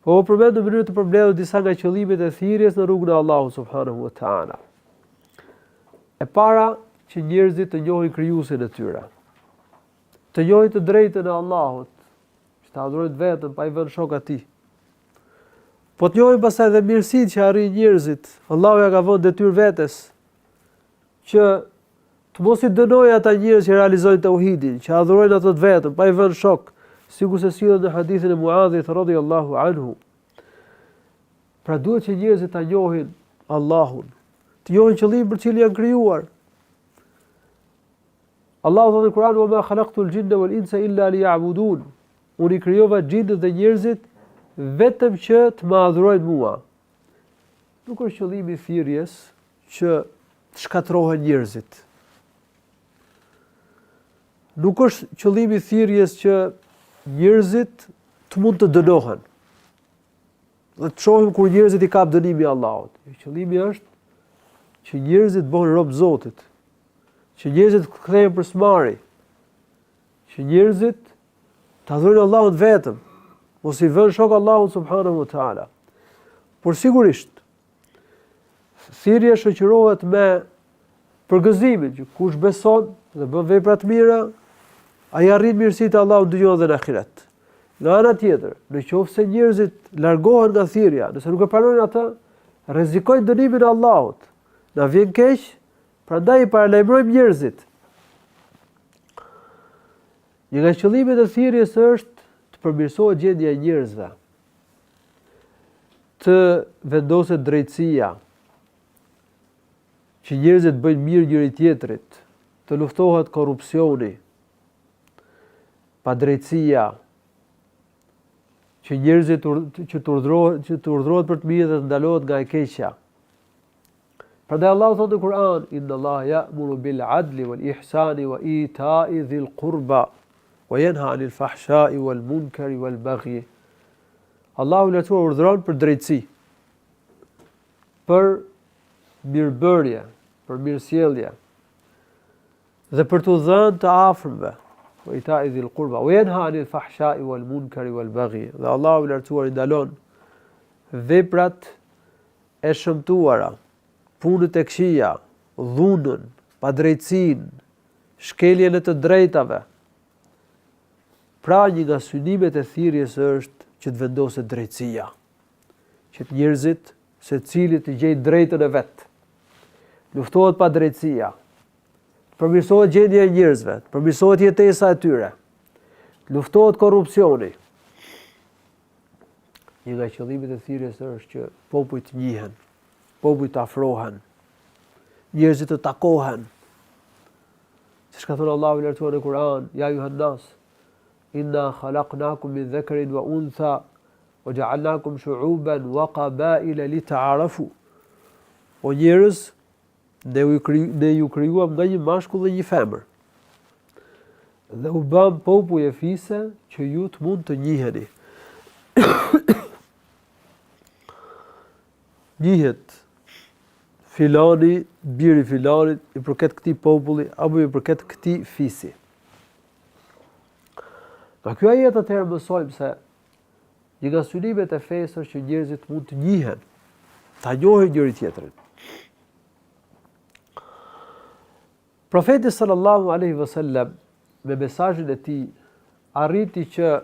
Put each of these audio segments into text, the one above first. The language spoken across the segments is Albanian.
Po përmend në mënyrë të përmbledhur disa nga qëllimet e thirrjes në rrugën e Allahut subhanahu wa taala. E para, që njerëzit të njohin krijuesin e tyre. Të njohin të drejtën e Allahut, që ta adhurojnë vetëm pa i vënë shok atij. Po të njohin pastaj edhe mirësitë që arrin njerëzit. Allahu ja ka vënë detyrë vetes që të mos i dënojë ata njerëz që realizojnë tauhidin, që adhurojnë atë vetëm pa i vënë shok, sikur se sillet në hadithin e Muadhit radhiyallahu anhu. Pra duhet që njerëzit ta njohin Allahun, të njohin qëllimin për cilin janë krijuar. Allahu thotë në Kur'an: "Wa ma khalaqtul jinna wal insa illa liya'budun." Unë i krijova gjindet dhe njerëzit vetëm që të më adhurojnë mua. Nuk është qëllimi i thirrjes që të shkatërrohen njerëzit. Nuk është qëllimi i thirrjes që njerëzit të mund të dënohen. Dhe të shohim kur njerëzit i kap dënimi i Allahut. Qëllimi është që njerëzit bëhen rob Zotit, që njerëzit kthehen për smari, që njerëzit të adhurojnë Allahun vetëm, mos i vënë shok Allahut subhanahu wa taala. Por sigurisht, thirrja shoqërohet me përgëzimin që kush beson dhe bën vepra të mira, ai arrin mirësitë e Allahut në dunjë dhe në ahiret. Në ana tjetër, nëse njerëzit largohen nga thirrja, nëse nuk e pranojnë atë, rrezikojnë dënimin e Allahut. Na vjen keq, prandaj i paralajmërojmë njerëzit. Një nga qëllimet e thirrjes është të përmirësohet gjendja e njerëzve, të vendoset drejtësia, që njerëzit bëjnë mirë njëri tjetrit, të luftohet korrupsioni, padrejtësia, që njerëzit që të urdhërohet për të mirë dhe të ndalohet nga e keqja. Prandaj Allahu thotë në Kur'an: "Inna Allaha ya'muru bil 'adli wal ihsani wa ita'i dhil qurba wa yanha 'anil fahsha'i wal munkari wal baghi." Allahu lartësuar urdhëron për drejtësi, për mirëbërje, për mirësjellje dhe për të dhënë të afërmve. Wa ita'i dhil qurba wa yanha 'anil fahsha'i wal munkari wal baghi. Dhe Allahu lartësuar i ndalon veprat e shëmtuara, punët e këqija, dhunën, padrejtësinë, shkeljen e të drejtave. Pra një nga synimet e thirrjes është që të vendoset drejtësia, që të njerëzit secili të gjejë drejtën e vet. Luftohet padrejtësia, përmirësohet gjendja e njerëzve, përmirësohet jetesa e tyre, luftohet korrupsioni. Një nga qëllimet e thirrjes është që popujt njihen, popujt afrohen, njerëzit të takohen. Siç ka thënë Allahu i lartësuar në Kur'an: "Ya ayuhan nas, inna khalaqnakum min dhakarin wa untha wa ja'alnakum shu'uban wa qaba'ila lita'arafu." O njerëz, ne ju krijuam nga një mashkull dhe një femër. Dhe u bëm popull e fise që ju të mund të njiheni. Njihet filani, biri filanit, i përket këtij populli apo i përket këtij fisi. Nga ky ajet atëherë mësojmë se një nga synimet e fesë është që njerëzit mund të njihen, ta njohin njëri tjetrin. Profeti sallallahu alaihi wasallam me mesazhin e tij arriti që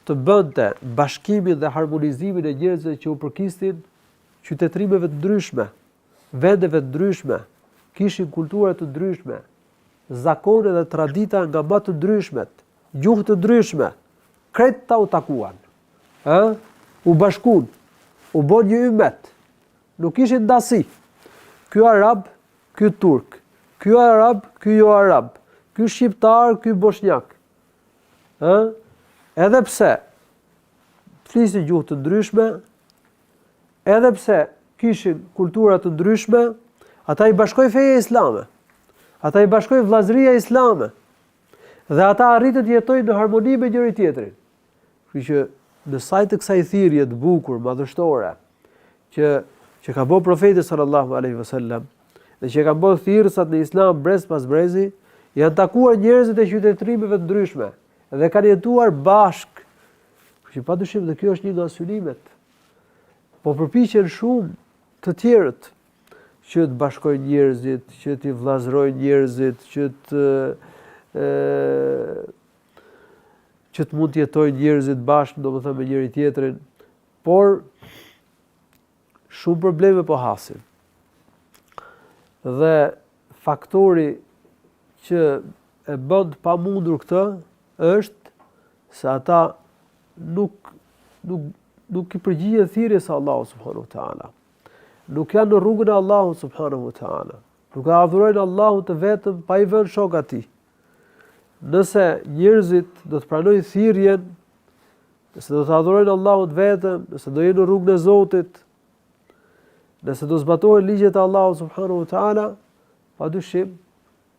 të bënte bashkimin dhe harmonizimin e njerëzve që u përkisnin qytetërimeve të ndryshme, vendeve të ndryshme, kishin kultura të ndryshme, zakone dhe tradita nga më të ndryshmet, gjuhë të ndryshme, krejt ta u takuan. U bashkuan, u bën një ymmet. Nuk kishin ndasi. Ky arab, ky turk, ky arab, ky jo arab, ky shqiptar, ky bosnjak. Edhe pse flisin gjuhë të ndryshme, edhe pse kishin kultura të ndryshme, ata i bashkoi feja islame. Ata i bashkoi vllazëria islame. Dhe ata arritën të jetojnë në harmoni me njëri tjetrin. Kështu që në sajtë të kësaj thirrje të bukur, madhështore, që ka bërë profeti sallallahu alaihi wasallam, dhe që ka bërë thirrësat në islam brez pas brezi, janë takuar njerëzit e qytetërimeve të ndryshme dhe kanë jetuar bashk. Që padyshim dhe kjo është një nga synimet. Po përpiqen shumë të tjerët që të bashkojnë njerëzit, që të vllazërojnë njerëzit, që të mund të jetojnë njerëzit bashkë, domethënë me njëri tjetrin, por shumë probleme po hasin. Dhe faktori që e bën të pamundur këtë është se ata nuk i përgjigjen thirrjes së Allahut subhanahu wa taala. Nuk janë në rrugën e Allahut subhanahu wa taala. Nuk e adhurojnë Allahun të vetëm pa i vënë shok atij. Nëse njerëzit do të pranojnë thirrjen, nëse do të adhurojnë Allahun vetëm, nëse do jenë në rrugën e Zotit, nëse do zbatojnë ligjet e Allahut subhanahu wa taala, padyshim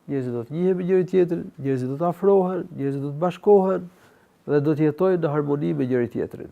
njerëzit do të njihen me njëri tjetrin, njerëzit do të afrohen, njerëzit do të bashkohen dhe do të jetojnë në harmoni me njëri tjetrin.